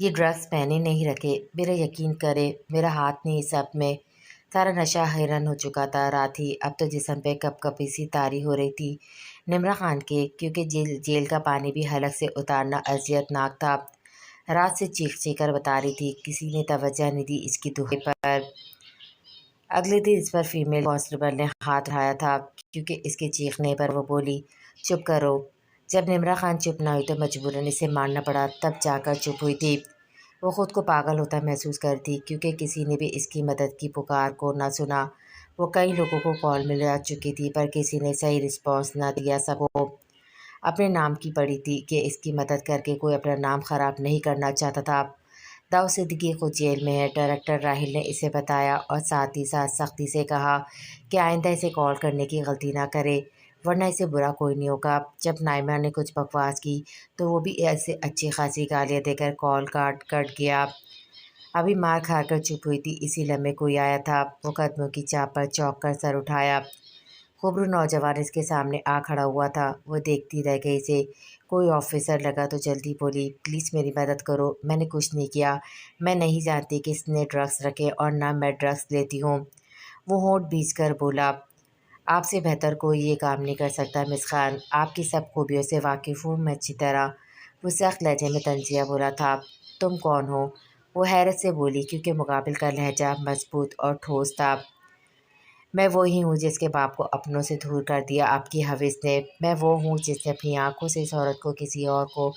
یہ ڈرگس میں نے نہیں رکھے، میرا یقین کرے، میرا ہاتھ نہیں سب میں۔ سارا نشہ حیران ہو چکا تھا۔ رات ہی اب تو جسم پہ کپ کپی سی طاری ہو رہی تھی نمرا خان کے، کیونکہ جیل کا پانی بھی حلق سے اتارنا اذیت ناک تھا۔ رات سے چیخ چیخ کر بتا رہی تھی، کسی نے توجہ نہیں دی اس کی دہائی پر۔ اگلے دن اس پر فیمیل کانسٹیبل نے ہاتھ اٹھایا تھا، کیونکہ اس کے چیخنے پر وہ بولی، چپ کرو۔ جب نمرا خان چپ نہ ہوئی تو مجبوراً اسے مارنا پڑا، تب جا کر چپ ہوئی تھی۔ وہ خود کو پاگل ہوتا محسوس کرتی، کیونکہ کسی نے بھی اس کی مدد کی پکار کو نہ سنا۔ وہ کئی لوگوں کو کال ملا چکی تھی، پر کسی نے صحیح رسپانس نہ دیا۔ سب کو اپنے نام کی پڑی تھی کہ اس کی مدد کر کے کوئی اپنا نام خراب نہیں کرنا چاہتا تھا۔ داؤ صدیقی خود جیل میں ہے، ڈائریکٹر راہل نے اسے بتایا، اور ساتھ ہی ساتھ سختی سے کہا کہ آئندہ اسے کال کرنے کی غلطی نہ کرے، ورنہ اسے برا کوئی نہیں ہوگا۔ جب نائمہ نے کچھ بکواس کی تو وہ بھی ایسے اچھی خاصی گالیاں دے کر کال کٹ گیا۔ ابھی مار کھا کر چپ ہوئی تھی، اسی لمحے کوئی آیا تھا۔ وہ قدموں کی چاپ پر چونک کر سر اٹھایا۔ خوبرو نوجوان اس کے سامنے آ کھڑا ہوا تھا۔ وہ دیکھتی رہ گئی اسے۔ کوئی آفیسر لگا تو جلدی بولی، پلیز میری مدد کرو، میں نے کچھ نہیں کیا، میں نہیں جانتی کس نے ڈرگس رکھے اور نہ میں ڈرگس لیتی ہوں۔ وہ ہونٹ بھیج کر بولا، آپ سے بہتر کوئی یہ کام نہیں کر سکتا مس خان، آپ کی سب خوبیوں سے واقف ہوں میں اچھی طرح۔ وہ سخت لہجے میں طنزیہ بولا تھا، تم کون ہو؟ وہ حیرت سے بولی، کیونکہ مقابل کا لہجہ مضبوط اور ٹھوس تھا۔ میں وہی ہوں جس کے باپ کو اپنوں سے دور کر دیا آپ کی حوث نے۔ میں وہ ہوں جس نے اپنی آنکھوں سے اس عورت کو کسی اور کو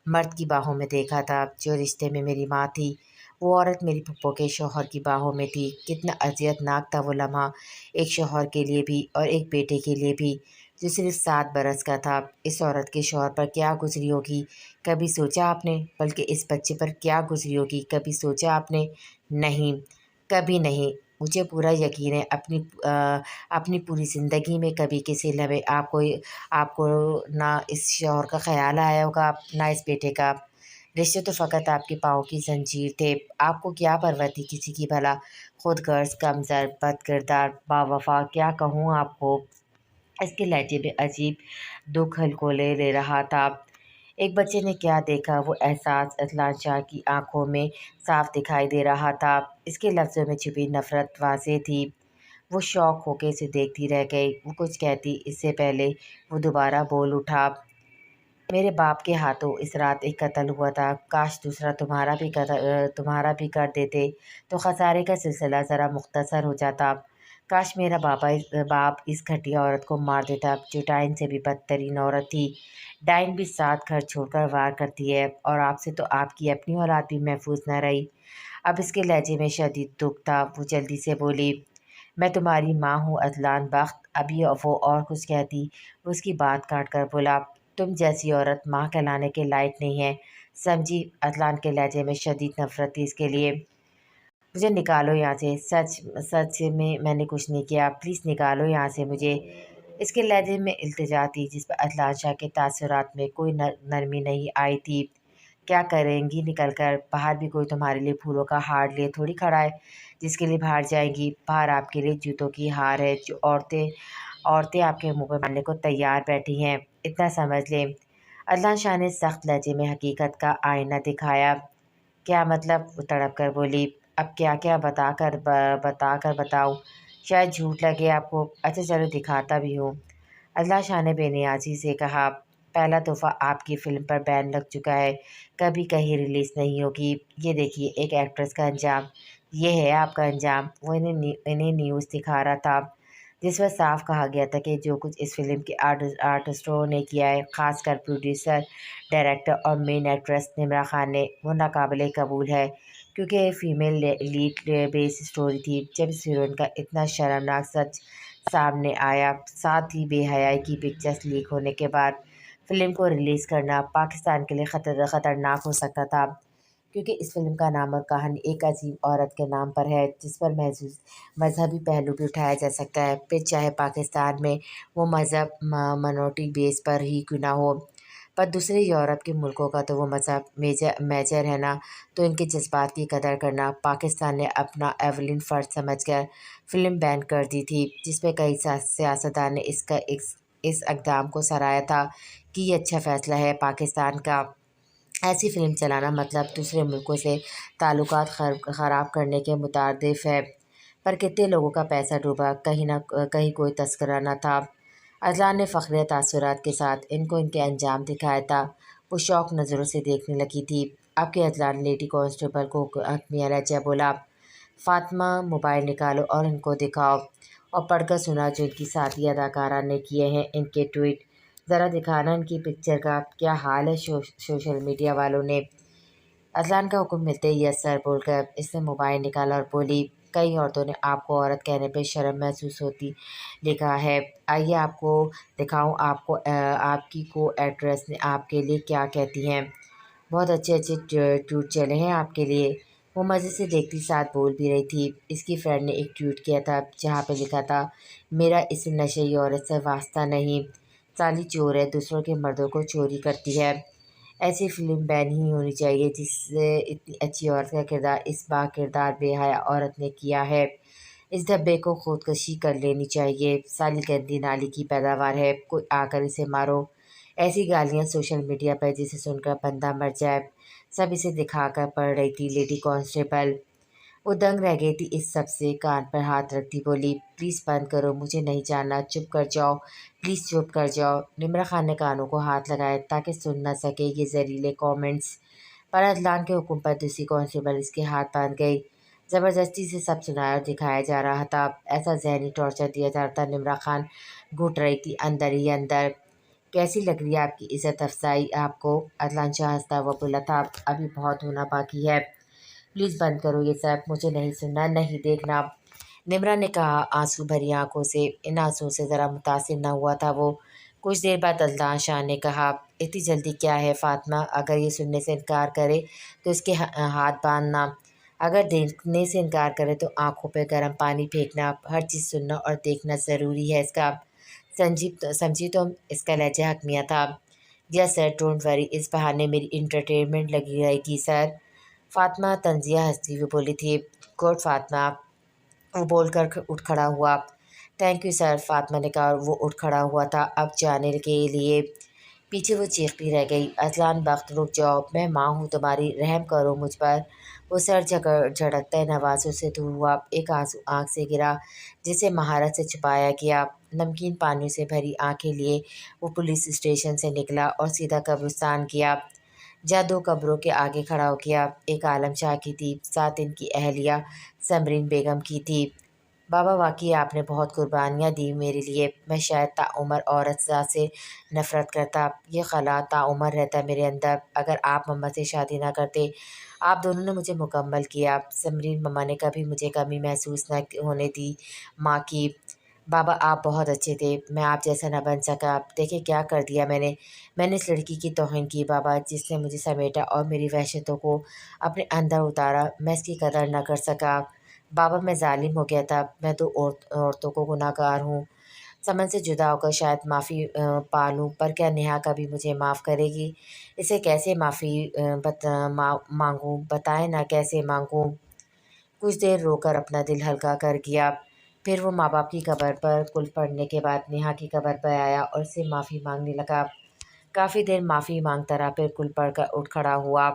مرد کی باہوں میں دیکھا تھا، جو رشتے میں میری ماں تھی۔ وہ عورت میری پھپھو کے شوہر کی باہوں میں تھی۔ کتنا اذیت ناک تھا وہ لمحہ، ایک شوہر کے لیے بھی اور ایک بیٹے کے لیے بھی، جو صرف 7 برس کا تھا۔ اس عورت کے شوہر پر کیا گزری ہوگی کبھی سوچا آپ نے؟ بلکہ اس بچے پر کیا گزری ہوگی کبھی سوچا آپ نے؟ نہیں، کبھی نہیں۔ مجھے پورا یقین ہے اپنی پوری زندگی میں کبھی کسی لمحے آپ کو نہ اس شوہر کا خیال آیا ہوگا، نہ اس بیٹے کا۔ رشتے تو فقط آپ کے پاؤں کی زنجیر تھے۔ آپ کو کیا پرواہ تھی کسی کی بھلا؟ خود غرض، کمزور، بد کردار، با وفا، کیا کہوں آپ کو؟ اس کے لہجے میں عجیب دکھ ہلکولے لے رہا تھا۔ ایک بچے نے کیا دیکھا، وہ احساس اطلان شاہ کی آنکھوں میں صاف دکھائی دے رہا تھا۔ اس کے لفظوں میں چھپی نفرت واضح تھی۔ وہ شوق ہو کے اسے دیکھتی رہ گئی۔ وہ کچھ کہتی اس سے پہلے وہ دوبارہ بول اٹھا، میرے باپ کے ہاتھوں اس رات ایک قتل ہوا تھا، کاش دوسرا تمہارا بھی کر دیتے تو خسارے کا سلسلہ ذرا مختصر ہو جاتا۔ کاش میرا باپ اس گھٹیا عورت کو مار دیتا، جو ڈائن سے بھی بدترین عورت تھی۔ ڈائن بھی 7 گھر چھوڑ کر وار کرتی ہے، اور آپ سے تو آپ کی اپنی اولاد بھی محفوظ نہ رہی۔ اب اس کے لہجے میں شدید دکھ تھا۔ وہ جلدی سے بولی، میں تمہاری ماں ہوں عدلان بخت۔ ابھی وہ اور کچھ کہتی، وہ اس کی بات کاٹ کر بولا، تم جیسی عورت ماں کہلانے کے لائق نہیں ہے، سمجھی؟ عدلان کے لہجے میں شدید نفرت تھی اس کے لیے۔ مجھے نکالو یہاں سے، سچ میں نے کچھ نہیں کیا، پلیز نکالو یہاں سے مجھے۔ اس کے لہجے میں التجا تھی، جس پر عدلان شاہ کے تاثرات میں کوئی نرمی نہیں آئی تھی۔ کیا کریں گی نکل کر؟ باہر بھی کوئی تمہارے لیے پھولوں کا ہار لیے تھوڑی کھڑا ہے، جس کے لیے باہر جائیں گی؟ باہر آپ کے لیے جوتوں کی ہار ہے، جو عورتیں آپ کے منہ پہ مارنے کو تیار بیٹھی ہیں، اتنا سمجھ لیں۔ عدلان شاہ نے سخت لہجے میں حقیقت کا آئینہ دکھایا۔ کیا مطلب؟ وہ تڑپ کر بولی، اب کیا بتا کر بتاؤں؟ شاید جھوٹ لگے آپ کو۔ اچھا چلو دکھاتا بھی ہوں۔ عدلان شاہ نے بے نیازی سے کہا، پہلا تحفہ آپ کی فلم پر بین لگ چکا ہے، کبھی کہیں ریلیز نہیں ہوگی۔ یہ دیکھیے ایک ایکٹریس کا انجام، یہ ہے آپ کا انجام۔ وہ انہیں نیوز دکھا رہا تھا، جس میں صاف کہا گیا تھا کہ جو کچھ اس فلم کے آرٹسٹوں نے کیا ہے، خاص کر پروڈیوسر، ڈائریکٹر اور مین ایکٹریس نمرا خان نے، وہ ناقابل قبول ہے، کیونکہ فیمیل لیڈ بیس اسٹوری تھی۔ جب اس ہیروئن کا اتنا شرمناک سچ سامنے آیا، ساتھ ہی بے حیائی کی پکچرز لیک ہونے کے بعد فلم کو ریلیز کرنا پاکستان کے لیے خطرناک ہو سکتا تھا، کیونکہ اس فلم کا نام اور کہانی ایک عظیم عورت کے نام پر ہے، جس پر مذہبی پہلو بھی اٹھایا جا سکتا ہے، پھر چاہے پاکستان میں وہ مذہب منوٹی بیس پر ہی کیوں نہ ہو۔ پر دوسرے یورپ کے ملکوں کا تو وہ مذہب میجر ہے نا، تو ان کے جذبات کی قدر کرنا۔ پاکستان نے اپنا اولین فرض سمجھ کر فلم بین کر دی تھی، جس پہ کئی سیاستدان نے اس اقدام کو سراہا تھا کہ یہ اچھا فیصلہ ہے پاکستان کا۔ ایسی فلم چلانا مطلب دوسرے ملکوں سے تعلقات خراب کرنے کے مترادف ہے۔ پر کتنے لوگوں کا پیسہ ڈوبا، کہیں نہ کہیں کوئی تذکرہ نہ تھا۔ اذلان نے فخریہ تاثرات کے ساتھ ان کو ان کے انجام دکھایا تھا۔ وہ شوق نظروں سے دیکھنے لگی تھی۔ اب کے اذلان لیڈی کانسٹیبل کو حتمیہ لہجہ بولا، فاطمہ موبائل نکالو اور ان کو دکھاؤ، اور پڑھ کر سنا جو ان کی ساتھی اداکارہ نے کیے ہیں ان کے ٹویٹ۔ ذرا دکھانا ان کی پکچر کا کیا حال ہے۔ سوشل میڈیا والوں نے اذلان کا حکم ملتے ہی یس سر بول کر اس نے موبائل نکالا اور بولی، کئی عورتوں نے آپ کو عورت کہنے پہ شرم محسوس ہوتی لکھا ہے، آئیے آپ کو دکھاؤں آپ کی کو ایڈریس نے آپ کے لیے کیا کہتی ہیں۔ بہت اچھے اچھے ٹویٹ چلے ہیں آپ کے لیے۔ وہ مزے سے دیکھتی ساتھ بول بھی رہی تھی۔ اس کی فرینڈ نے ایک ٹویٹ کیا تھا جہاں پہ لکھا تھا، میرا اس نشئی عورت سے واسطہ نہیں، سالی چور ہے، دوسروں کے مردوں کو چوری کرتی ہے۔ ایسی فلم بین ہی ہونی چاہیے جس سے اتنی اچھی عورت کا کردار اس با کردار بے حیا عورت نے کیا ہے۔ اس دھبے کو خودکشی کر لینی چاہیے، سالی گندی نالی کی پیداوار ہے، کوئی آ کر اسے مارو۔ ایسی گالیاں سوشل میڈیا پر جسے سن کر بندہ مر جائے۔ سب اسے دکھا کر پڑھ رہی تھی لیڈی کانسٹیبل۔ وہ دنگ رہ گئی تھی اس سب سے، کان پر ہاتھ رکھتی بولی، پلیز بند کرو، مجھے نہیں جاننا، چپ کر جاؤ، پلیز چپ کر جاؤ۔ نمرہ خان نے کانوں کو ہاتھ لگائے تاکہ سن نہ سکے یہ زہریلے کامنٹس، پر اذلان کے حکم پر دوسری کانسٹیبل اس کے ہاتھ باندھ گئی۔ زبردستی سے سب سنایا اور دکھایا جا رہا تھا، ایسا ذہنی ٹارچر دیا جا رہا تھا۔ نمرہ خان گھٹ رہی تھی اندر ہی اندر۔ کیسی لگ رہی ہے آپ کی عزت افزائی آپ کو؟ اذلان شاہ ہنستا ہوا بولا تھا، ابھی بہت ہونا باقی ہے، پلیز بند کرو یہ سب، مجھے نہیں سننا، نہیں دیکھنا۔ نمرہ نے کہا آنسو بھری آنکھوں سے، ان آنسوؤں سے ذرا متاثر نہ ہوا تھا وہ۔ کچھ دیر بعد اذلان شاہ نے کہا، اتنی جلدی کیا ہے فاطمہ، اگر یہ سننے سے انکار کرے تو اس کے ہاتھ باندھنا، اگر دیکھنے سے انکار کرے تو آنکھوں پہ گرم پانی پھینکنا، ہر چیز سننا اور دیکھنا ضروری ہے اس کا۔ سمجھی تم؟ اس کا لہجہ حتمیہ تھا۔ یس سر، ڈونٹ وری، اس بہانے میری انٹرٹینمنٹ لگی رہے گی سر۔ فاطمہ طنزیہ ہنستی ہوئی بولی تھی، گڈ فاطمہ۔ وہ بول کر اٹھ کھڑا ہوا۔ تھینک یو سر، فاطمہ نے کہا اور وہ اٹھ کھڑا ہوا تھا اب جانے کے لیے۔ پیچھے وہ چیختی رہ گئی، اذلان بخت رک جاؤ، میں ماں ہوں تمہاری، رحم کرو مجھ پر۔ وہ سر جھٹکتے نوازوں سے دور ہوا، ایک آنسو آنکھ سے گرا جسے مہارت سے چھپایا گیا۔ نمکین پانیوں سے بھری آنکھیں لیے وہ پولیس اسٹیشن سے نکلا اور سیدھا قبرستان گیا، جہاں دو قبروں کے آگے کھڑا ہو گیا۔ ایک عالم شاہ کی تھی، ساتھ ان کی اہلیہ سمرین بیگم کی تھی۔ بابا واقعی آپ نے بہت قربانیاں دی میرے لیے، میں شاید تاعمر عورت ذات سے نفرت کرتا، یہ خلا تاعمر رہتا میرے اندر، اگر آپ مما سے شادی نہ کرتے۔ آپ دونوں نے مجھے مکمل کیا، سمرین مما نے کبھی مجھے کمی محسوس نہ ہونے دی ماں کی۔ بابا آپ بہت اچھے تھے، میں آپ جیسا نہ بن سکا، دیکھیں کیا کر دیا میں نے اس لڑکی کی توہین کی بابا، جس نے مجھے سمیٹا اور میری وحشتوں کو اپنے اندر اتارا، میں اس کی قدر نہ کر سکا۔ بابا میں ظالم ہو گیا تھا، میں تو عورتوں کو گناہ گار ہوں، سمن سے جدا ہو کر شاید معافی پالوں، پر کیا نیہا کبھی مجھے معاف کرے گی؟ اسے کیسے معافی مانگوں، بتائیں نا کیسے مانگوں؟ کچھ دیر رو کر اپنا دل ہلکا کر گیا، پھر وہ ماں باپ کی قبر پر کل پڑھنے کے بعد نیہا کی قبر پر آیا اور اس سے معافی مانگنے لگا۔ کافی دیر معافی مانگتا رہا، پھر کل پڑھ کر اٹھ کھڑا ہوا۔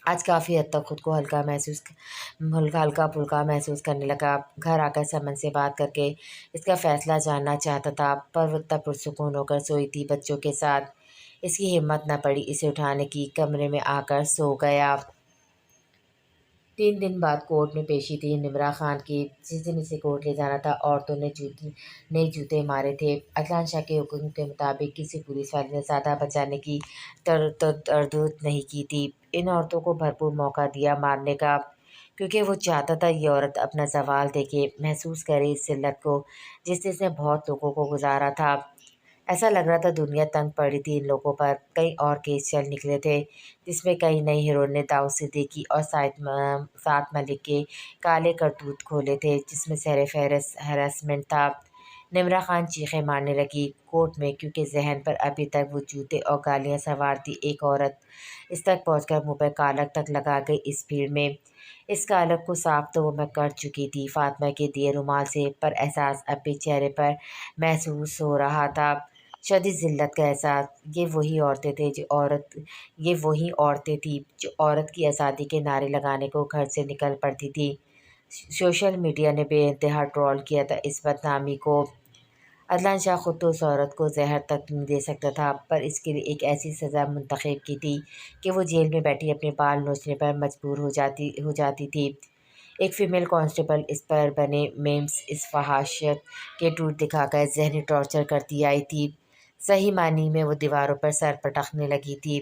آج کافی حد تک خود کو ہلکا پھلکا محسوس کرنے لگا۔ گھر آ کر سمن سے بات کر کے اس کا فیصلہ جاننا چاہتا تھا، پر وہ تب پرسکون ہو کر سوئی تھی بچوں کے ساتھ، اس کی ہمت نہ پڑی اسے اٹھانے کی، کمرے میں آ کر سو گیا۔ 3 دن بعد کورٹ میں پیشی تھی نمرہ خان کی، جس دن اسے کورٹ لے جانا تھا عورتوں نے نئے جوتے مارے تھے۔ اذلان شاہ کے حکم کے مطابق کسی پولیس والے نے زیادہ بچانے کی تردد نہیں کی تھی، ان عورتوں کو بھرپور موقع دیا مارنے کا، کیونکہ وہ چاہتا تھا یہ عورت اپنا زوال دیکھے، محسوس کرے اس ذلت کو جس سے اس نے بہت لوگوں کو گزارا تھا۔ ایسا لگ رہا تھا دنیا تنگ پڑی تھی ان لوگوں پر۔ کئی اور کیس چل نکلے تھے جس میں کئی نئی ہیروئن نے داؤد صدیقی اور سعد ملک کے کالے کرتوت کھولے تھے، جس میں سر فہرست ہراسمنٹ تھا۔ نمرہ خان چیخیں مارنے لگی کورٹ میں، کیونکہ ذہن پر ابھی تک وہ جوتے اور گالیاں سوار تھی۔ ایک عورت اس تک پہنچ کر منہ پر کالک تک لگا گئی اس بھیڑ میں۔ اس کالک کو صاف تو وہ میں کر چکی تھی فاطمہ کے دیے رومال سے، پر احساس اب بھی چہرے پر محسوس ہو رہا تھا۔ شدید ذلت کا احساس۔ یہ وہی عورتیں تھیں جو عورت کی آزادی کے نعرے لگانے کو گھر سے نکل پڑتی تھیں۔ سوشل میڈیا نے بے انتہا ٹرول کیا تھا اس بدنامی کو۔ عدنان شاہ خود تو اس عورت کو زہر تک نہیں دے سکتا تھا، پر اس کے لیے ایک ایسی سزا منتخب کی تھی کہ وہ جیل میں بیٹھی اپنے بال نوچنے پر مجبور ہو جاتی تھی۔ ایک فیمیل کانسٹیبل اس پر بنے میمز، اس فحاشیت کے ٹویٹ دکھا کر ذہنی ٹارچر کرتی آئی تھی۔ صحیح معنی میں وہ دیواروں پر سر پٹکنے لگی تھی۔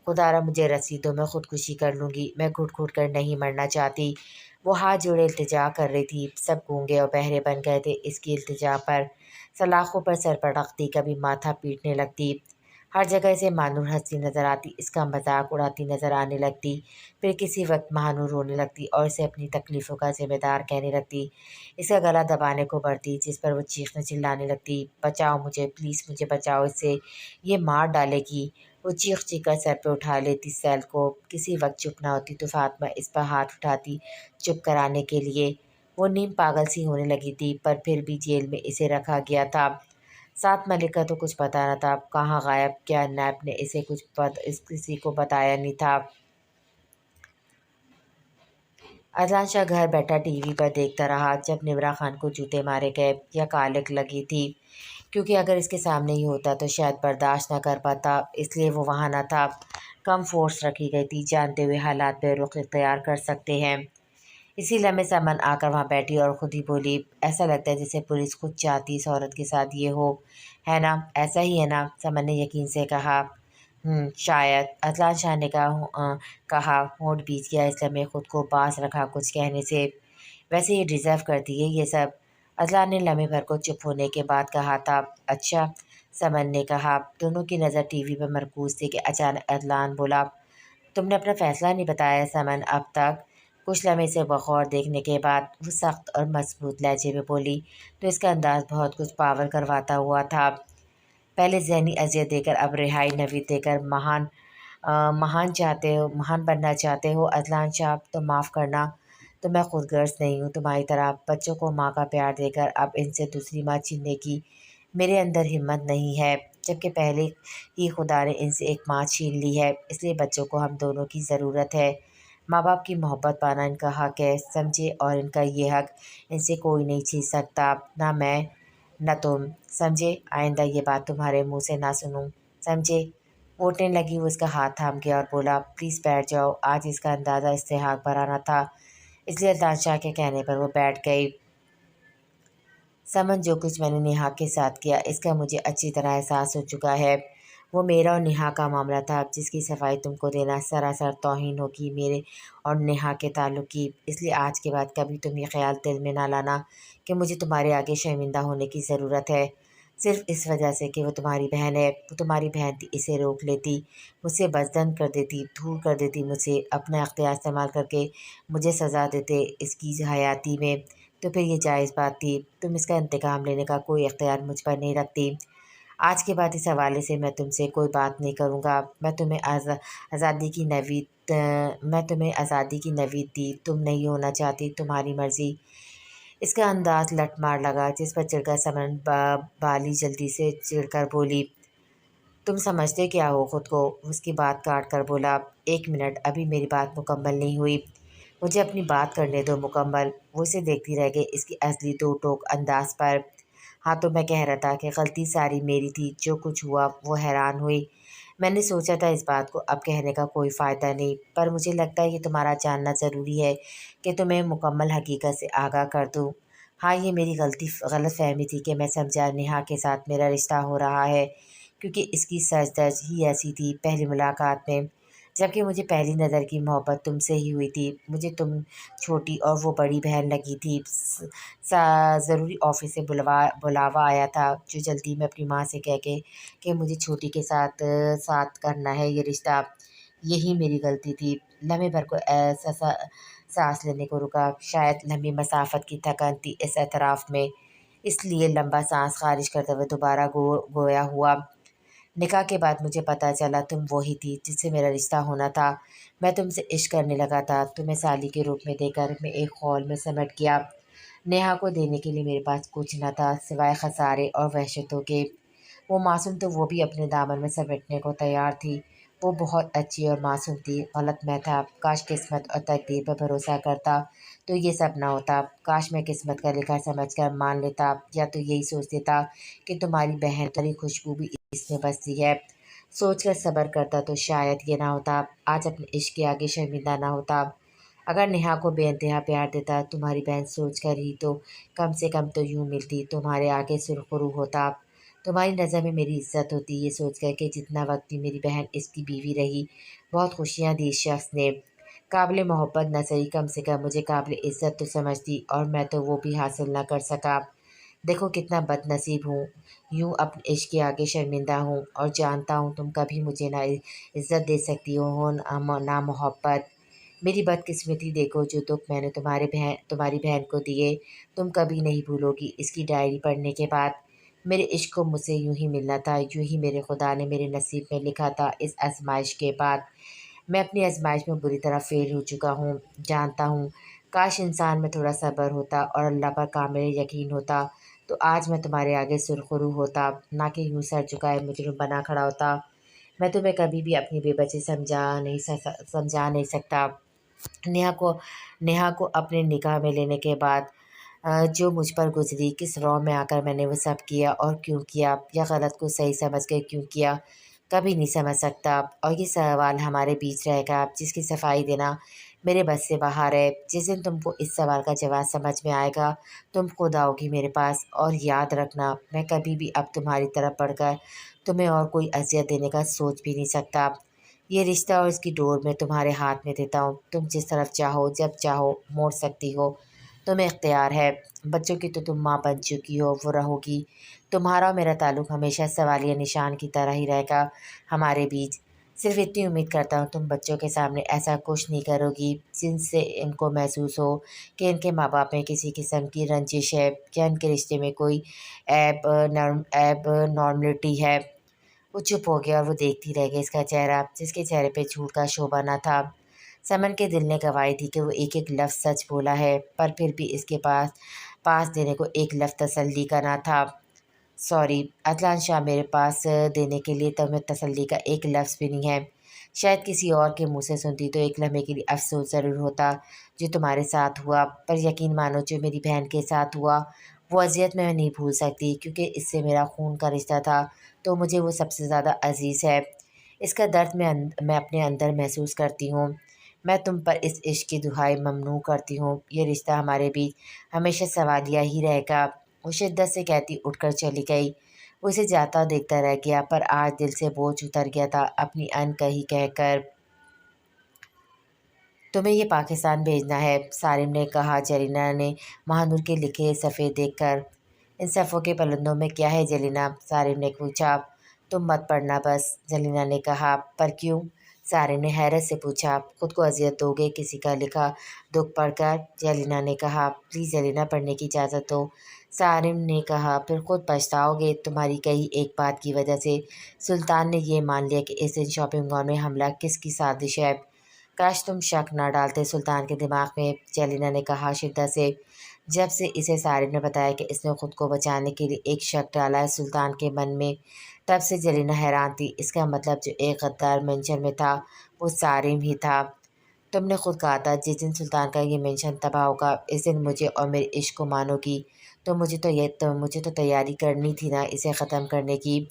خدا را مجھے رسی دو، میں خودکشی کر لوں گی، میں گھٹ گھٹ کر نہیں مرنا چاہتی۔ وہ ہاتھ جوڑے التجا کر رہی تھی۔ سب گونگے اور بہرے بن گئے تھے اس کی التجا پر۔ سلاخوں پر سر پٹکتی، کبھی ماتھا پیٹنے لگتی، ہر جگہ اسے مانور ہنستی نظر آتی، اس کا مذاق اڑاتی نظر آنے لگتی، پھر کسی وقت مہانور رونے لگتی اور اسے اپنی تکلیفوں کا ذمہ دار کہنے لگتی، اس کا گلا دبانے کو بڑھتی، جس پر وہ چیخنے چلانے لگتی، بچاؤ مجھے، پلیز مجھے بچاؤ اس سے، یہ مار ڈالے گی۔ وہ چیخ چیخ کر سر پہ اٹھا لیتی سیل کو، کسی وقت چپ نہ ہوتی تو فاطمہ اس پر ہاتھ اٹھاتی چپ کرانے کے لیے۔ وہ نیم پاگل سی ہونے لگی تھی، پر پھر بھی جیل میں اسے رکھا گیا تھا۔ ساتھ ملک کا تو کچھ پتہ نہ تھا، کہاں غائب، کیا نیب نے اسے کسی کو بتایا نہیں تھا۔ عدنان شاہ گھر بیٹھا ٹی وی پر دیکھتا رہا جب نمرہ خان کو جوتے مارے گئے یا کالک لگی تھی، کیونکہ اگر اس کے سامنے ہی ہوتا تو شاید برداشت نہ کر پاتا، اس لیے وہ وہاں نہ تھا۔ کم فورس رکھی گئی تھی، جانتے ہوئے حالات بے رخ اختیار کر سکتے ہیں۔ اسی لمحے سمن آ کر وہاں بیٹھی اور خود ہی بولی، ایسا لگتا ہے جیسے پولیس خود چاہتی اس عورت کے ساتھ یہ ہو، ہے نا؟ ایسا ہی ہے نا؟ سمن نے یقین سے کہا۔ شاید، عدنان شاہ نے کہا، ہونٹ بیچ گیا، اس لمحے خود کو باز رکھا کچھ کہنے سے۔ ویسے یہ ڈیزرو کرتی ہے یہ سب۔ عدنان نے لمحے بھر کو چپ ہونے کے بعد کہا تھا، اچھا، سمن نے کہا۔ دونوں کی نظر ٹی وی پر مرکوز تھی کہ اچانک عدنان بولا، تم نے اپنا فیصلہ نہیں بتایا سمن اب تک؟ کچھ لمحے سے بغور دیکھنے کے بعد وہ سخت اور مضبوط لہجے میں بولی، تو اس کا انداز بہت کچھ پاور کرواتا ہوا تھا۔ پہلے ذہنی اذیت دے کر اب رہائی نوید دے کر مہان بننا چاہتے ہو عدنان شاہ، تو معاف کرنا، تو میں خود غرض نہیں ہوں تمہاری طرح۔ بچوں کو ماں کا پیار دے کر اب ان سے دوسری ماں چھیننے کی میرے اندر ہمت نہیں ہے، جبکہ پہلے ہی خدا نے ان سے ایک ماں چھین لی ہے، اس لیے بچوں کو ہم دونوں کی ضرورت ہے۔ ماں باپ کی محبت پانا ان کا حق ہے، سمجھے؟ اور ان کا یہ حق ان سے کوئی نہیں چھین سکتا، نہ میں نہ تم، سمجھے؟ آئندہ یہ بات تمہارے منہ سے نہ سنوں، سمجھے؟ وہ اٹھنے لگی، وہ اس کا ہاتھ تھام گیا اور بولا، پلیز بیٹھ جاؤ۔ آج اس کا اندازہ استحقاق بھرا نہ تھا، اس لیے عدنان شاہ کے کہنے پر وہ بیٹھ گئی۔ سمن، جو کچھ میں نے نیہا کے ساتھ کیا اس کا مجھے اچھی طرح احساس ہو چکا ہے۔ وہ میرا اور نیہا کا معاملہ تھا، جس کی صفائی تم کو دینا سراسر توہین ہوگی میرے اور نیہا کے تعلق کی، اس لیے آج کے بعد کبھی تم یہ خیال دل میں نہ لانا کہ مجھے تمہارے آگے شرمندہ ہونے کی ضرورت ہے، صرف اس وجہ سے کہ وہ تمہاری بہن ہے۔ وہ تمہاری بہن تھی، اسے روک لیتی، مجھ سے بزدل کر دیتی، دور کر دیتی مجھ سے، اپنا اختیار استعمال کر کے مجھے سزا دیتے اس کی حیاتی میں، تو پھر یہ جائز بات تھی۔ تم اس کا انتقام لینے کا کوئی اختیار مجھ پر نہیں رکھتی۔ آج کے بعد اس حوالے سے میں تم سے کوئی بات نہیں کروں گا۔ میں تمہیں آزادی کی نوید دی، تم نہیں ہونا چاہتی، تمہاری مرضی۔ اس کا انداز لٹ مار لگا، جس پر چڑھ کر سمن بالی جلدی سے چڑھ کر بولی، تم سمجھتے کیا ہو خود کو؟ اس کی بات کاٹ کر بولا، ایک منٹ، ابھی میری بات مکمل نہیں ہوئی، مجھے اپنی بات کرنے دو مکمل۔ وہ اسے دیکھتی رہ گئی اس کی ازلی دو ٹوک انداز پر۔ ہاں، تو میں کہہ رہا تھا کہ غلطی ساری میری تھی، جو کچھ ہوا۔ وہ حیران ہوئی۔ میں نے سوچا تھا اس بات کو اب کہنے کا کوئی فائدہ نہیں، پر مجھے لگتا ہے یہ تمہارا جاننا ضروری ہے کہ تمہیں مکمل حقیقت سے آگاہ کر دوں۔ ہاں، یہ میری غلط فہمی تھی کہ میں سمجھا نیہا کے ساتھ میرا رشتہ ہو رہا ہے، کیونکہ اس کی سرچ درج ہی ایسی تھی پہلی ملاقات میں، جبکہ مجھے پہلی نظر کی محبت تم سے ہی ہوئی تھی۔ مجھے تم چھوٹی اور وہ بڑی بہن لگی تھی۔ ضروری آفس سے بلاوا آیا تھا، جو جلدی میں اپنی ماں سے کہہ کے کہ مجھے چھوٹی کے ساتھ کرنا ہے یہ رشتہ، یہی میری غلطی تھی۔ لمحے بھر کو ایسا سانس لینے کو رکا، شاید لمبی مسافت کی تھکن تھی اس اعتراف میں، اس لیے لمبا سانس خارج کرتے ہوئے دوبارہ گویا ہوا، نکاح کے بعد مجھے پتہ چلا تم وہی تھی جس سے میرا رشتہ ہونا تھا۔ میں تم سے عشق کرنے لگا تھا، تمہیں سالی کے روپ میں دے کر میں ایک خول میں سمٹ گیا۔ نیہا کو دینے کے لیے میرے پاس کچھ نہ تھا سوائے خسارے اور وحشتوں کے۔ وہ معصوم تو وہ بھی اپنے دامن میں سمیٹنے کو تیار تھی۔ وہ بہت اچھی اور معصوم تھی۔ غلط میں تھا، کاش قسمت اور تقدیر پر بھروسہ کرتا تو یہ سب نہ ہوتا۔ کاش میں قسمت کا لکھا سمجھ کر مان لیتا، یا تو یہی سوچ لیتا کہ تمہاری بہن تری خوشبو بھی اس میں بستی ہے۔ سوچ کر صبر کرتا تو شاید یہ نہ ہوتا، آج اپنے عشق کے آگے شرمندہ نہ ہوتا۔ اگر نیہا کو بے انتہا پیار دیتا تمہاری بہن سوچ کر ہی تو کم سے کم تو یوں ملتی، تمہارے آگے سرخرو ہوتا، تمہاری نظر میں میری عزت ہوتی۔ یہ سوچ کر کہ جتنا وقت بھی میری بہن اس کی بیوی رہی، بہت خوشیاں دی اس شخص نے۔ قابل محبت نہ صحیح، کم سے کم مجھے قابل عزت تو سمجھتی، اور میں تو وہ بھی حاصل نہ کر سکا۔ دیکھو کتنا بد نصیب ہوں، یوں اپنے عشق کے آگے شرمندہ ہوں، اور جانتا ہوں تم کبھی مجھے نہ عزت دے سکتی ہو نہ محبت۔ میری بدقسمتی دیکھو، جو دکھ میں نے تمہاری بہن کو دیے تم کبھی نہیں بھولو گی۔ اس کی ڈائری پڑھنے کے بعد میرے عشق کو مجھ سے یوں ہی ملنا تھا، یوں ہی میرے خدا نے میرے نصیب میں لکھا تھا۔ اس آزمائش کے بعد میں اپنی آزمائش میں بری طرح فیل ہو چکا ہوں، جانتا ہوں۔ کاش انسان میں تھوڑا صبر ہوتا اور اللہ پر کامل یقین ہوتا تو آج میں تمہارے آگے سرخرو ہوتا، نہ کہ یوں سر جھکائے مجرم بنا کھڑا ہوتا۔ میں تمہیں کبھی بھی اپنی بے بچی سمجھا نہیں سکتا۔ نیہا کو اپنے نکاح میں لینے کے بعد جو مجھ پر گزری، کس رو میں آ کر میں نے وہ سب کیا اور کیوں کیا، یا غلط کو صحیح سمجھ کر کیوں کیا، کبھی نہیں سمجھ سکتا۔ اور یہ سوال ہمارے بیچ رہے گا جس کی صفائی دینا میرے بس سے باہر ہے۔ جس دن تم کو اس سوال کا جواب سمجھ میں آئے گا تم خود آؤ گی میرے پاس، اور یاد رکھنا میں کبھی بھی اب تمہاری طرف بڑھ کر تمہیں اور کوئی اذیت دینے کا سوچ بھی نہیں سکتا۔ یہ رشتہ اور اس کی ڈور میں تمہارے ہاتھ میں دیتا ہوں، تم جس طرف چاہو جب چاہو موڑ سکتی ہو، تمہیں اختیار ہے۔ بچوں کی تو تم ماں بن چکی ہو، وہ رہو گی۔ تمہارا اور میرا تعلق ہمیشہ سوالیہ نشان کی طرح ہی رہے گا ہمارے بیچ۔ صرف اتنی امید کرتا ہوں تم بچوں کے سامنے ایسا کچھ نہیں کرو گی جن سے ان کو محسوس ہو کہ ان کے ماں باپ میں کسی قسم کی رنجش ہے، یا ان کے رشتے میں کوئی ایب نارملٹی ہے۔ وہ چپ ہو گیا اور وہ دیکھتی رہ گئی اس کا چہرہ، جس کے چہرے پہ جھوٹ کا شعبہ نہ تھا۔ سمن کے دل نے گواہی دی کہ وہ ایک ایک لفظ سچ بولا ہے، پر پھر بھی اس کے پاس دینے کو ایک لفظ تسلی کا نہ تھا۔ سوری اطلان شاہ، میرے پاس دینے کے لیے تمہیں تسلی کا ایک لفظ بھی نہیں ہے۔ شاید کسی اور کے منہ سے سنتی تو ایک لمحے کے لیے افسوس ضرور ہوتا جو تمہارے ساتھ ہوا، پر یقین مانو جو میری بہن کے ساتھ ہوا وہ اذیت میں نہیں بھول سکتی، کیونکہ اس سے میرا خون کا رشتہ تھا تو مجھے وہ سب سے زیادہ عزیز ہے۔ اس کا درد میں اپنے اندر محسوس کرتی ہوں۔ میں تم پر اس عشق کی دہائی ممنوع کرتی ہوں، یہ رشتہ ہمارے بیچ ہمیشہ سوالیہ ہی رہے گا۔ وہ شدت سے کہتی اٹھ کر چلی گئی۔ وہ اسے جاتا دیکھتا رہ گیا، پر آج دل سے بوجھ اتر گیا تھا اپنی ان کہی کہہ کر۔ تمہیں یہ پاکستان بھیجنا ہے، سارم نے کہا جلینا نے مہانور کے لکھے صفحے دیکھ کر۔ ان صفحوں کے پلندوں میں کیا ہے جلینا؟ سارم نے پوچھا۔ تم مت پڑھنا بس، جلینا نے کہا۔ پر کیوں؟ سارم نے حیرت سے پوچھا۔ خود کو اذیت دو گے کسی کا لکھا دکھ پڑھ کر؟ جلینا نے کہا۔ پلیز جلینا، پڑھنے کی اجازت دو، سارم نے کہا۔ پھر خود پچھتاؤ گے، تمہاری کہی ایک بات کی وجہ سے سلطان نے یہ مان لیا کہ اس دن شاپنگ مال میں حملہ کس کی سازش ہے۔ کاش تم شک نہ ڈالتے سلطان کے دماغ میں، جلینا نے کہا شدت سے۔ جب سے اسے سارم نے بتایا کہ اس نے خود کو بچانے کے لیے ایک شک ڈالا ہے سلطان کے من میں، تب سے جلینا حیران تھی۔ اس کا مطلب جو ایک غدار مینشن میں تھا وہ سارم ہی تھا۔ تم نے خود کہا تھا جس دن سلطان کا یہ مینشن تباہ ہوگا اس دن مجھے اور میرے عشق کو مانو گی، تو مجھے تو تیاری کرنی تھی نا اسے ختم کرنے کی۔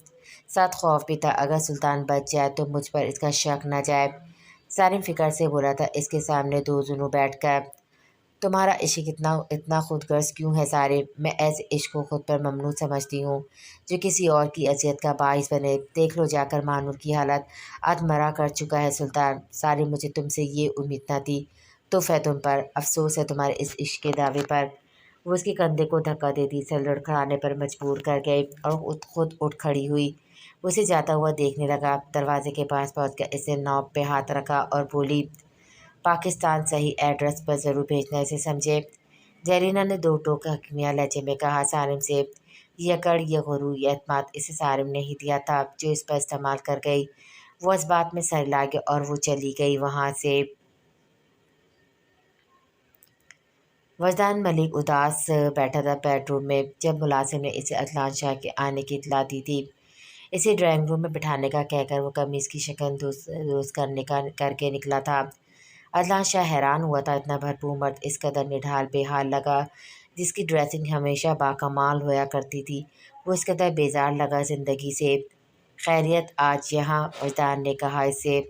ساتھ خوف بھی تھا اگر سلطان بچ جائے تو مجھ پر اس کا شک نہ جائے۔ سارم فکر سے بولا تھا اس کے سامنے دو زنوں بیٹھ کر۔ تمہارا عشق اتنا خود غرض کیوں ہے سارم؟ میں ایسے عشق کو خود پر ممنوع سمجھتی ہوں جو کسی اور کی اذیت کا باعث بنے۔ دیکھ لو جا کر مانور کی حالت، آدھ مرا کر چکا ہے سلطان۔ سارم مجھے تم سے یہ امید نہ تھی، تف ہے تم پر، افسوس ہے تمہارے اس عشق کے دعوے پر۔ وہ اس کے کندھے کو دھکا دیتی سر لڑکھڑانے پر مجبور کر گئی اور خود اٹھ کھڑی ہوئی۔ وہ اسے جاتا ہوا دیکھنے لگا، دروازے کے پاس پہنچ کر اسے نوب پہ ہاتھ رکھا اور بولی، پاکستان صحیح ایڈریس پر ضرور بھیجنا اسے، سمجھے؟ جلینا نے دو ٹوک حکمیہ لہجے میں کہا سارم سے۔ یہ اکڑ، یہ غرور، یہ اعتماد اسے سارم نے ہی دیا تھا جو اس پر استعمال کر گئی۔ وہ اس بات میں سر ہلا گیا اور وہ چلی گئی وہاں سے۔ وجدان ملک اداس بیٹھا تھا بیڈ روم میں جب ملازم نے اسے اطلان شاہ کے آنے کی اطلاع دی تھی۔ اسے ڈرائنگ روم میں بٹھانے کا کہہ کر وہ قمیص کی شکن درست درست کر کے نکلا تھا۔ عدنان شاہ حیران ہوا تھا، اتنا بھرپور مرد اس قدر نڈھال بے حال لگا، جس کی ڈریسنگ ہمیشہ باکمال ہوا کرتی تھی، وہ اس قدر بیزار لگا زندگی سے۔ خیریت آج یہاں؟ وجدان نے کہا اس سے۔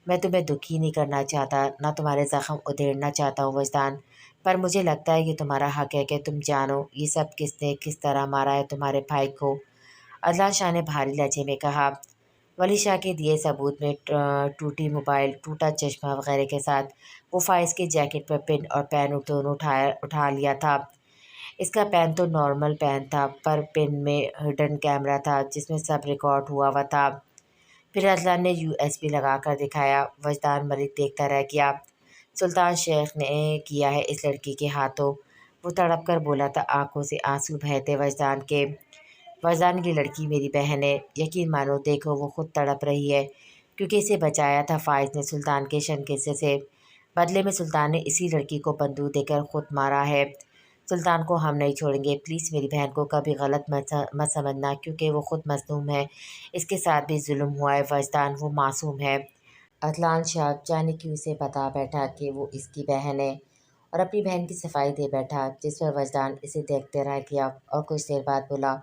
میں تمہیں دکھی نہیں کرنا چاہتا، نہ تمہارے زخم ادھیڑنا چاہتا ہوں وجدان، پر مجھے لگتا ہے یہ تمہارا حق ہے کہ تم جانو یہ سب کس نے کس طرح مارا ہے تمہارے بھائی کو۔ عدنان شاہ نے بھاری لہجے میں کہا۔ ولی شاہ کے دیے ثبوت میں ٹوٹی موبائل، ٹوٹا چشمہ وغیرہ کے ساتھ وہ فائز کے جیکٹ پر پن اور پین دونوں اٹھا لیا تھا۔ اس کا پین تو نارمل پین تھا، پر پن میں ہڈن کیمرہ تھا جس میں سب ریکارڈ ہوا تھا۔ پھر عدنان نے USB لگا کر دکھایا۔ وجدان ملک دیکھتا رہ گیا۔ سلطان شیخ نے کیا ہے اس لڑکی کے ہاتھوں، وہ تڑپ کر بولا تھا، آنکھوں سے آنسو بہے تھے وجدان کے۔ وجدان، یہ لڑکی میری بہن ہے، یقین مانو، دیکھو وہ خود تڑپ رہی ہے، کیونکہ اسے بچایا تھا فائز نے سلطان کے شنکیسے سے، بدلے میں سلطان نے اسی لڑکی کو بندوق دے کر خود مارا ہے۔ سلطان کو ہم نہیں چھوڑیں گے، پلیز میری بہن کو کبھی غلط مت سمجھنا، کیونکہ وہ خود مظلوم ہے، اس کے ساتھ بھی ظلم ہوا ہے وجدان، وہ معصوم ہے۔ عدنان شاہ جانے کیوں اسے بتا بیٹھا کہ وہ اس کی بہن ہے، اور اپنی بہن کی صفائی دے بیٹھا، جس پر وجدان اسے دیکھتے رہ گیا اور کچھ دیر بعد بولا،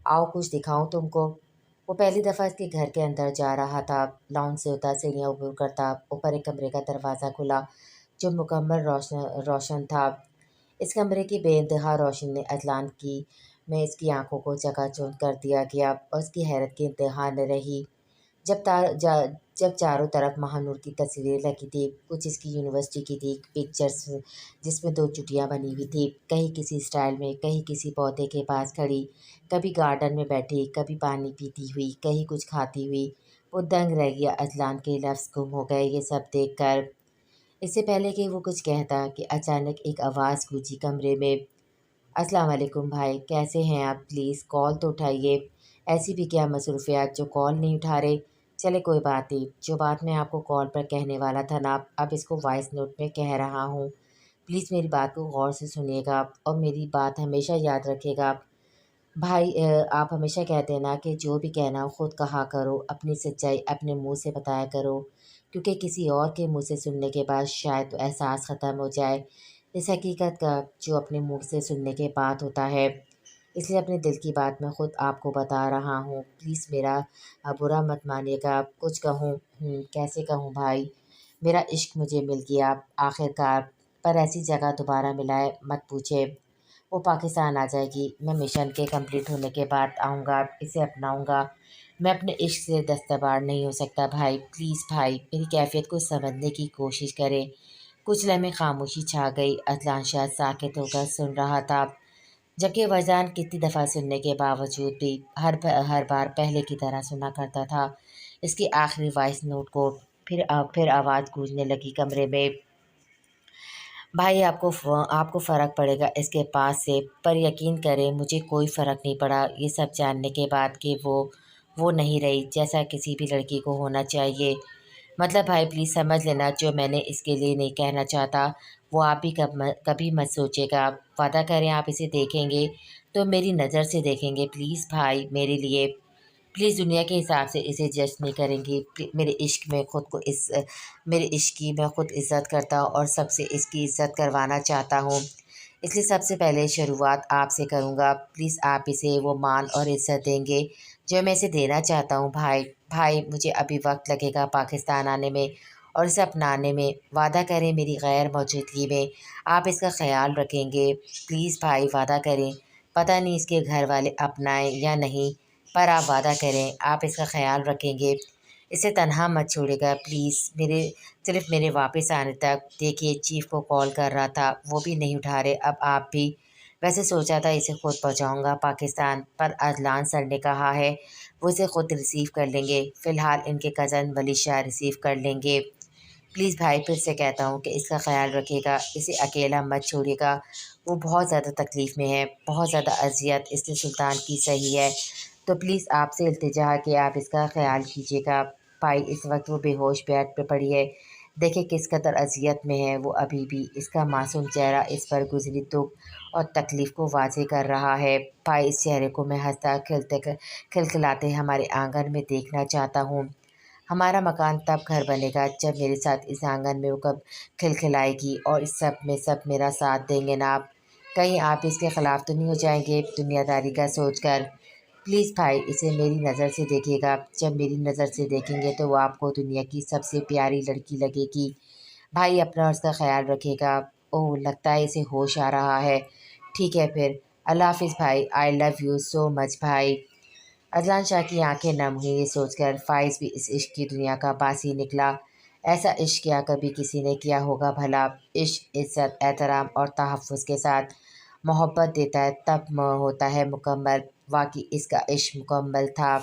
آؤ کچھ دکھاؤں تم کو۔ وہ پہلی دفعہ اس کے گھر کے اندر جا رہا تھا، لاؤنج سے ہوتا، سیڑھیاں عبور کرتا، اوپر ایک کمرے کا دروازہ کھلا جو مکمل روشن تھا۔ اس کمرے کی بے انتہا روشنی نے عدنان میں اس کی آنکھوں کو چکا چوندھ کر دیا گیا، اور اس کی حیرت کی انتہا نہ رہی جب چاروں طرف ماہ نور کی تصویریں لگی تھی، کچھ اس کی یونیورسٹی کی تھی پکچرز، جس میں 2 چٹیاں بنی ہوئی تھی، کہیں کسی سٹائل میں، کہیں کسی پودے کے پاس کھڑی، کبھی گارڈن میں بیٹھی، کبھی پانی پیتی ہوئی، کہیں کچھ کھاتی ہوئی۔ وہ دنگ رہ گیا، عدنان کے لفظ گم ہو گئے یہ سب دیکھ کر۔ اس سے پہلے کہ وہ کچھ کہتا کہ اچانک ایک آواز گونجی کمرے میں، السلام علیکم بھائی، کیسے ہیں آپ؟ پلیز کال تو اٹھائیے، ایسی بھی کیا مصروفیات جو کال نہیں اٹھا رہے؟ چلے کوئی بات نہیں، جو بات میں آپ کو کال پر کہنے والا تھا نا، اب اس کو وائس نوٹ میں کہہ رہا ہوں، پلیز میری بات کو غور سے سنیے گا اور میری بات ہمیشہ یاد رکھیے گا۔ بھائی، آپ ہمیشہ کہتے ہیں نا کہ جو بھی کہنا ہو خود کہا کرو، اپنی سچائی اپنے منہ سے بتایا کرو، کیونکہ کسی اور کے منہ سے سننے کے بعد شاید احساس ختم ہو جائے اس حقیقت کا جو اپنے منہ سے سننے کے بعد ہوتا ہے۔ اس لیے اپنے دل کی بات میں خود آپ کو بتا رہا ہوں، پلیز میرا برا مت مانیے گا۔ کچھ کہوں؟ کیسے کہوں بھائی، میرا عشق مجھے مل گیا آخر کار، پر ایسی جگہ دوبارہ ملا ہے مت پوچھے۔ وہ پاکستان آ جائے گی، میں مشن کے کمپلیٹ ہونے کے بعد آؤں گا، اسے اپناؤں گا، میں اپنے عشق سے دستبر نہیں ہو سکتا بھائی، پلیز بھائی میری کیفیت کو سمجھنے کی کوشش کریں۔ کچھ لمحے خاموشی چھا گئی، عدنان شاہ ساکت ہو کر سن رہا تھا، جبکہ وجدان کتنی دفعہ سننے کے باوجود بھی ہر بار پہلے کی طرح سنا کرتا تھا اس کی آخری وائس نوٹ کو۔ پھر آواز گونجنے لگی کمرے میں، بھائی آپ کو فرق پڑے گا اس کے پاس سے، پر یقین کریں مجھے کوئی فرق نہیں پڑا یہ سب جاننے کے بعد کہ وہ نہیں رہی جیسا کسی بھی لڑکی کو ہونا چاہیے۔ مطلب بھائی پلیز سمجھ لینا، جو میں نے اس کے لیے نہیں کہنا چاہتا وہ آپ بھی کبھی مت سوچے گا، وعدہ کریں آپ اسے دیکھیں گے تو میری نظر سے دیکھیں گے، پلیز بھائی میرے لیے، پلیز دنیا کے حساب سے اسے جج نہیں کریں گی، میرے عشق کی میں خود عزت کرتا ہوں اور سب سے اس کی عزت کروانا چاہتا ہوں، اس لیے سب سے پہلے شروعات آپ سے کروں گا، پلیز آپ اسے وہ مان اور عزت دیں گے جو میں اسے دینا چاہتا ہوں بھائی مجھے ابھی وقت لگے گا پاکستان آنے میں اور اسے اپنانے میں، وعدہ کریں میری غیر موجودگی میں آپ اس کا خیال رکھیں گے، پلیز بھائی وعدہ کریں، پتہ نہیں اس کے گھر والے اپنائیں یا نہیں، پر آپ وعدہ کریں آپ اس کا خیال رکھیں گے، اسے تنہا مت چھوڑے گا پلیز، صرف میرے واپس آنے تک۔ دیکھیے چیف کو کال کر رہا تھا وہ بھی نہیں اٹھا رہے، اب آپ بھی، ویسے سوچا تھا اسے خود پہنچاؤں گا پاکستان، پر عدنان سر نے کہا ہے وہ اسے خود ریسیو کر لیں گے، فی الحال ان کے کزن ولی شاہ ریسیو کر لیں گے، پلیز بھائی پھر سے کہتا ہوں کہ اس کا خیال رکھیے گا، اسے اکیلا مت چھوڑیے گا، وہ بہت زیادہ تکلیف میں ہے، بہت زیادہ اذیت اس نے سلطان کی سہی ہے، تو پلیز آپ سے التجا ہے کہ آپ اس کا خیال کیجیے گا۔ بھائی اس وقت وہ بے ہوش بیڈ پہ پڑی ہے، دیکھے کس قدر اذیت میں ہے وہ ابھی بھی۔ اس کا معصوم چہرہ اس پر گزری دکھ اور تکلیف کو واضح کر رہا ہے۔ بھائی اس چہرے کو میں ہنستا کھلکھلاتے ہمارے آنگن میں دیکھنا چاہتا ہوں۔ ہمارا مکان تب گھر بنے گا جب میرے ساتھ اس آنگن میں وہ کب کھلکھلائے گی، اور اس سب میں سب میرا ساتھ دیں گے نا آپ؟ کہیں آپ اس کے خلاف تو نہیں ہو جائیں گے دنیا داری کا سوچ کر؟ پلیز بھائی اسے میری نظر سے دیکھیے گا۔ جب میری نظر سے دیکھیں گے تو وہ آپ کو دنیا کی سب سے پیاری لڑکی لگے گی۔ بھائی اپنا اور اس کا خیال رکھے گا۔ اوہ لگتا ہے اسے ہوش آ رہا ہے۔ ٹھیک ہے پھر، اللہ حافظ بھائی، آئی لو یو سو مچ بھائی۔ اذان شاہ کی آنکھیں نم ہوئیں یہ سوچ کر فائز بھی اس عشق کی دنیا کا باسی نکلا۔ ایسا عشق کیا کبھی کسی نے کیا ہوگا بھلا؟ عشق عزت احترام اور تحفظ کے ساتھ محبت دیتا ہے تب ہوتا ہے مکمل۔ واقعی اس کا عشق مکمل تھا۔